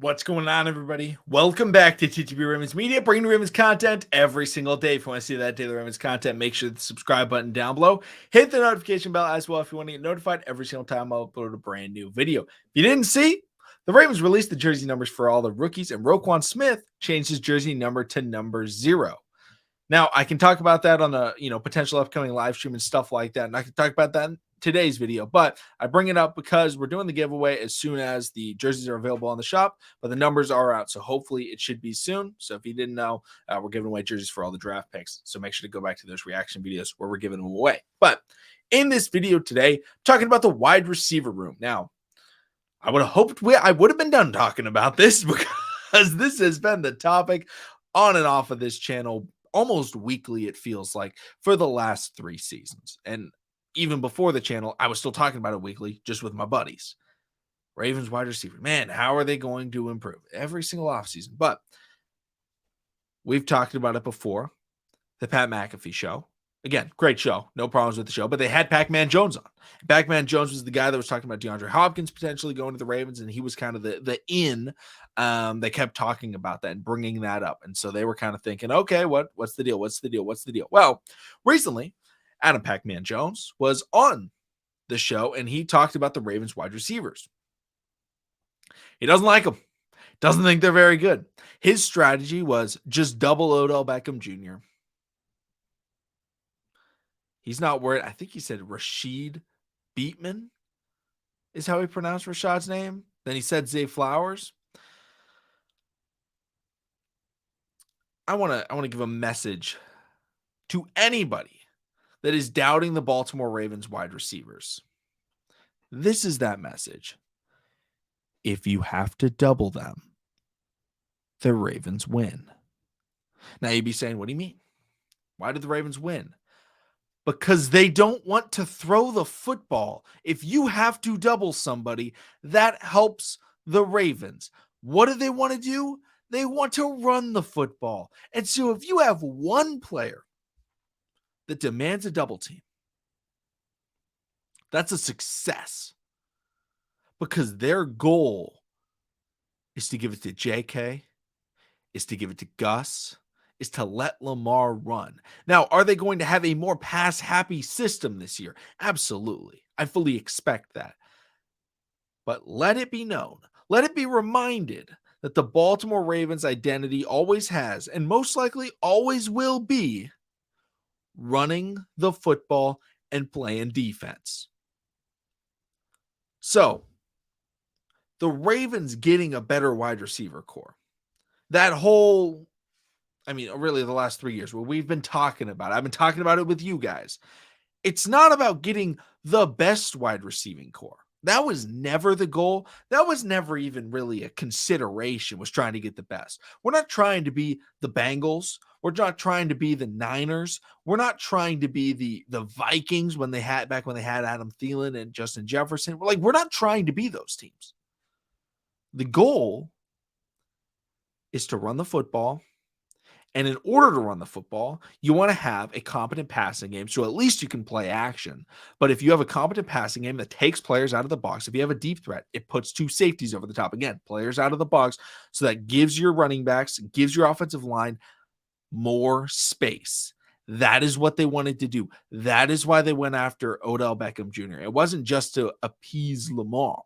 What's going on, everybody? Welcome back to TTB Ravens Media, bringing Ravens content every single day. If you want to see that daily Ravens content, make sure the subscribe button down below. Hit the notification bell as well if you want to get notified every single time I upload a brand new video. If you didn't see, the Ravens released the jersey numbers for all the rookies, and Roquan Smith changed his jersey number to number 0. Now, I can talk about that on a potential upcoming live stream and stuff like that, and I can talk about that in today's video, but I bring it up because we're doing the giveaway as soon as the jerseys are available on the shop, but the numbers are out, so hopefully it should be soon. So if you didn't know, we're giving away jerseys for all the draft picks, so make sure to go back to those reaction videos where we're giving them away. But in this video today, I'm talking about the wide receiver room. Now, I would have hoped I would have been done talking about this because this has been the topic on and off of this channel almost weekly, it feels like, for the last 3 seasons. And even before the channel, I was still talking about it weekly, just with my buddies. Ravens wide receiver. Man, how are they going to improve? Every single offseason. But we've talked about it before. The Pat McAfee show. Again, great show. No problems with the show. But they had Pac-Man Jones on. Pac-Man Jones was the guy that was talking about DeAndre Hopkins potentially going to the Ravens, and he was kind of the in. They kept talking about that and bringing that up. And so they were kind of thinking, okay, what's the deal? What's the deal? What's the deal? Well, recently, Adam Pac-Man Jones was on the show, and he talked about the Ravens wide receivers. He doesn't like them. Doesn't think they're very good. His strategy was just double Odell Beckham Jr. He's not worried. I think he said Rashid Bateman is how he pronounced Rashad's name. Then he said Zay Flowers. I want to give a message to anybody that is doubting the Baltimore Ravens wide receivers. This is that message. If you have to double them, the Ravens win. Now you'd be saying, what do you mean? Why did the Ravens win? Because they don't want to throw the football. If you have to double somebody, that helps the Ravens. What do they want to do? They want to run the football. And so if you have one player that demands a double team, that's a success. Because their goal is to give it to JK, is to give it to Gus, is to let Lamar run. Now, are they going to have a more pass-happy system this year? Absolutely. I fully expect that. But let it be known, let it be reminded that the Baltimore Ravens identity always has, and most likely always will be, running the football and playing defense. So, the Ravens getting a better wide receiver core, that whole, really the last 3 years where we've been talking about it, I've been talking about it with you guys. It's not about getting the best wide receiving core. That was never the goal. That was never even really a consideration, was trying to get the best. We're not trying to be the Bengals. We're not trying to be the Niners. We're not trying to be the Vikings when they had Adam Thielen and Justin Jefferson. We're not trying to be those teams. The goal is to run the football. And in order to run the football, you want to have a competent passing game, so at least you can play action. But if you have a competent passing game that takes players out of the box, if you have a deep threat, it puts 2 safeties over the top. Again, players out of the box, so that gives your running backs, gives your offensive line more space. That is what they wanted to do. That is why they went after Odell Beckham Jr. It wasn't just to appease Lamar.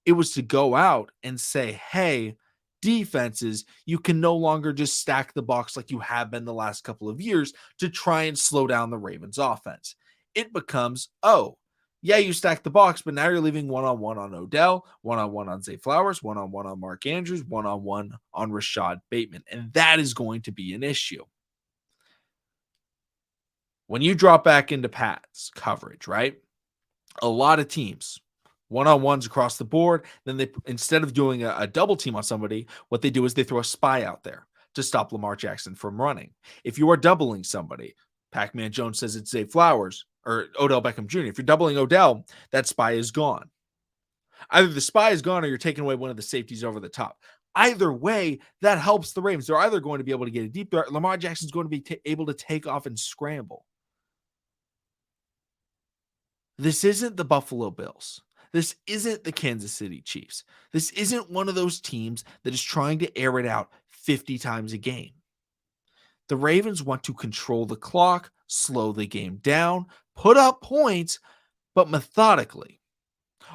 It was to go out and say, hey, defenses, you can no longer just stack the box like you have been the last couple of years to try and slow down the Ravens offense. It becomes, oh, yeah, you stack the box, but now you're leaving one-on-one on Odell, one-on-one on Zay Flowers, one-on-one on Mark Andrews, one-on-one on Rashad Bateman. And that is going to be an issue. When you drop back into pass coverage, right? A lot of teams, one-on-ones across the board. Then they, instead of doing a double team on somebody, what they do is they throw a spy out there to stop Lamar Jackson from running. If you are doubling somebody, Pac-Man Jones says it's Zay Flowers or Odell Beckham Jr. If you're doubling Odell, that spy is gone. Either the spy is gone or you're taking away one of the safeties over the top. Either way, that helps the Ravens. They're either going to be able to get a deep threat. Lamar Jackson's going to be able to take off and scramble. This isn't the Buffalo Bills. This isn't the Kansas City Chiefs. This isn't one of those teams that is trying to air it out 50 times a game. The Ravens want to control the clock, slow the game down, put up points, but methodically.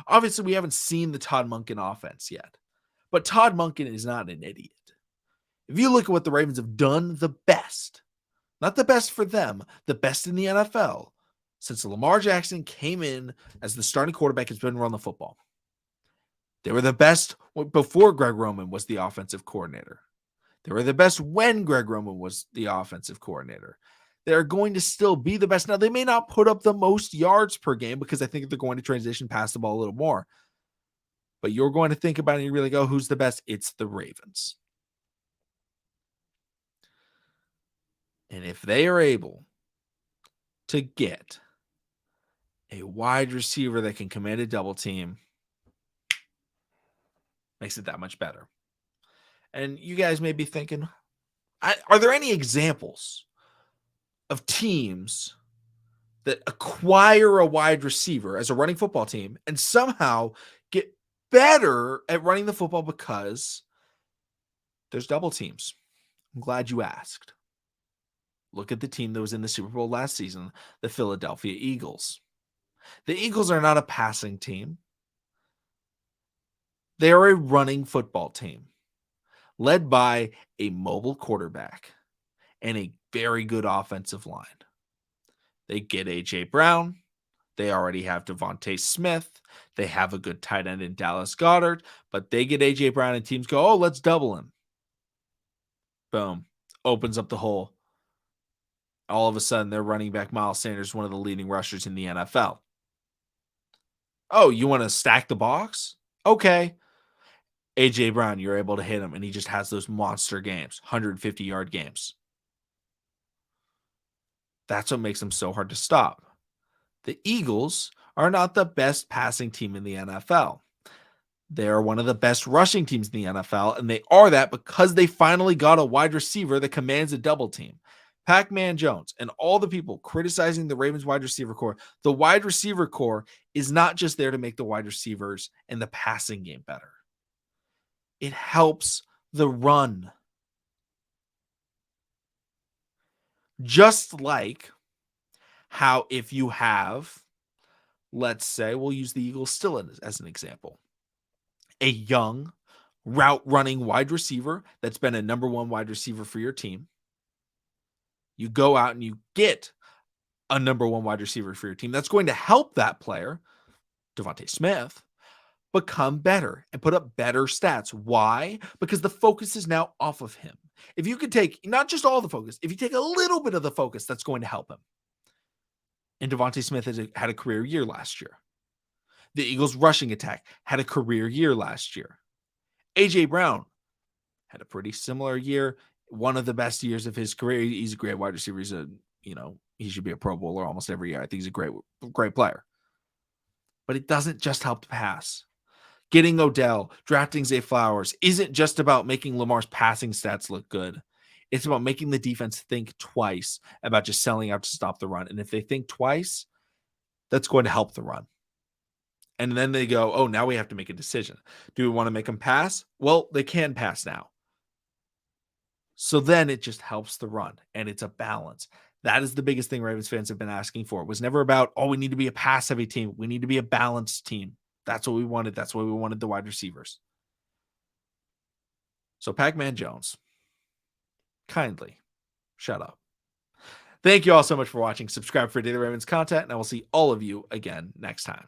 Obviously, we haven't seen the Todd Monken offense yet, but Todd Monken is not an idiot. If you look at what the Ravens have done the best, not the best for them, the best in the NFL, since Lamar Jackson came in as the starting quarterback, has been run the football. They were the best before Greg Roman was the offensive coordinator. They were the best when Greg Roman was the offensive coordinator. They're going to still be the best. Now, they may not put up the most yards per game because I think they're going to transition past the ball a little more. But you're going to think about it and you really go, who's the best? It's the Ravens. And if they are able to get a wide receiver that can command a double team, makes it that much better. And you guys may be thinking, are there any examples of teams that acquire a wide receiver as a running football team and somehow get better at running the football because there's double teams? I'm glad you asked. Look at the team that was in the Super Bowl last season, the Philadelphia Eagles. The Eagles are not a passing team. They are a running football team led by a mobile quarterback and a very good offensive line. They get A.J. Brown. They already have Devontae Smith. They have a good tight end in Dallas Goedert, but they get A.J. Brown and teams go, oh, let's double him. Boom. Opens up the hole. All of a sudden, their running back, Miles Sanders, one of the leading rushers in the NFL. Oh, you want to stack the box? Okay. A.J. Brown, you're able to hit him, and he just has those monster games, 150-yard games. That's what makes him so hard to stop. The Eagles are not the best passing team in the NFL. They are one of the best rushing teams in the NFL, and they are that because they finally got a wide receiver that commands a double team. Pac-Man Jones and all the people criticizing the Ravens wide receiver core, the wide receiver core is not just there to make the wide receivers and the passing game better. It helps the run. Just like how if you have, let's say, we'll use the Eagles still as an example, a young route running wide receiver that's been a number one wide receiver for your team. You go out and you get a number one wide receiver for your team. That's going to help that player, Devontae Smith, become better and put up better stats. Why? Because the focus is now off of him. If you could take not just all the focus, if you take a little bit of the focus, that's going to help him. And Devontae Smith had a career year last year. The Eagles' rushing attack had a career year last year. A.J. Brown had a pretty similar year, one of the best years of his career. He's a great wide receiver. He should be a Pro Bowler almost every year. I think he's a great player. But it doesn't just help the pass. Getting Odell, drafting Zay Flowers isn't just about making Lamar's passing stats look good. It's about making the defense think twice about just selling out to stop the run. And if they think twice, that's going to help the run. And then they go, oh, now we have to make a decision. Do we want to make them pass? Well, they can pass now. So then it just helps the run, and it's a balance. That is the biggest thing Ravens fans have been asking for. It was never about, oh, we need to be a pass-heavy team. We need to be a balanced team. That's what we wanted. That's why we wanted the wide receivers. So Pac-Man Jones, kindly shut up. Thank you all so much for watching. Subscribe for daily Ravens content, and I will see all of you again next time.